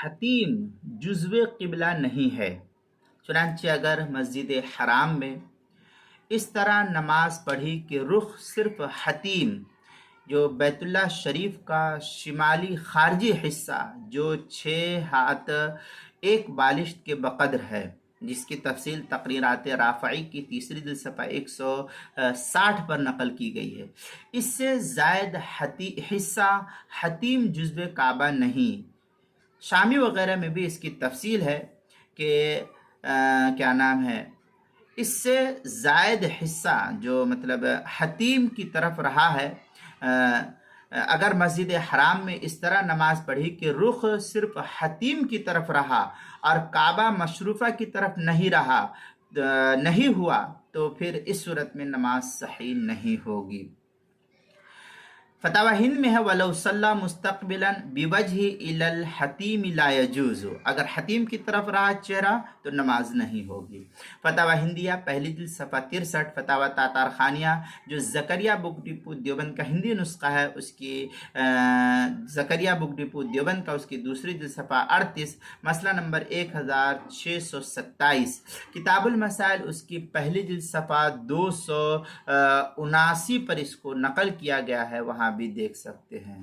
حتیم جزو قبلہ نہیں ہے، چنانچہ اگر مسجد حرام میں اس طرح نماز پڑھی کہ رخ صرف حتیم جو بیت اللہ شریف کا شمالی خارجی حصہ جو 6 ہاتھ 1 بالشت کے بقدر ہے، جس کی تفصیل تقریرات رافعی کی تیسری صفحہ 160 پر نقل کی گئی ہے، اس سے زائد حصہ حتیم جزو کعبہ نہیں۔ شامی وغیرہ میں بھی اس کی تفصیل ہے کہ کیا نام ہے، اس سے زائد حصہ جو مطلب حتیم کی طرف رہا ہے، اگر مسجد حرام میں اس طرح نماز پڑھی کہ رخ صرف حتیم کی طرف رہا اور کعبہ مشرفہ کی طرف نہیں ہوا تو پھر اس صورت میں نماز صحیح نہیں ہوگی۔ فتاوی ہند میں ہے وَلَوْ صَلَّى مُسْتَقْبِلًا بِوَجْهِ إِلَى الْحَتِيمِ لَا يَجُوزُ، اگر حتیم کی طرف رہا چہرہ تو نماز نہیں ہوگی۔ فتاوی ہندیہ پہلی جلد صفحہ 63، فتاوی تاتار خانیہ جو زکریا بک ڈپو دیوبند کا ہندی نسخہ ہے، اس کی زکریا بک ڈپو دیوبند کا اس کی دوسری جلد صفحہ 38، مسئلہ نمبر 1627۔ کتاب المسائل اس کی پہلی جلد صفحہ 279 پر اس کو نقل کیا گیا ہے، وہاں بھی دیکھ سکتے ہیں۔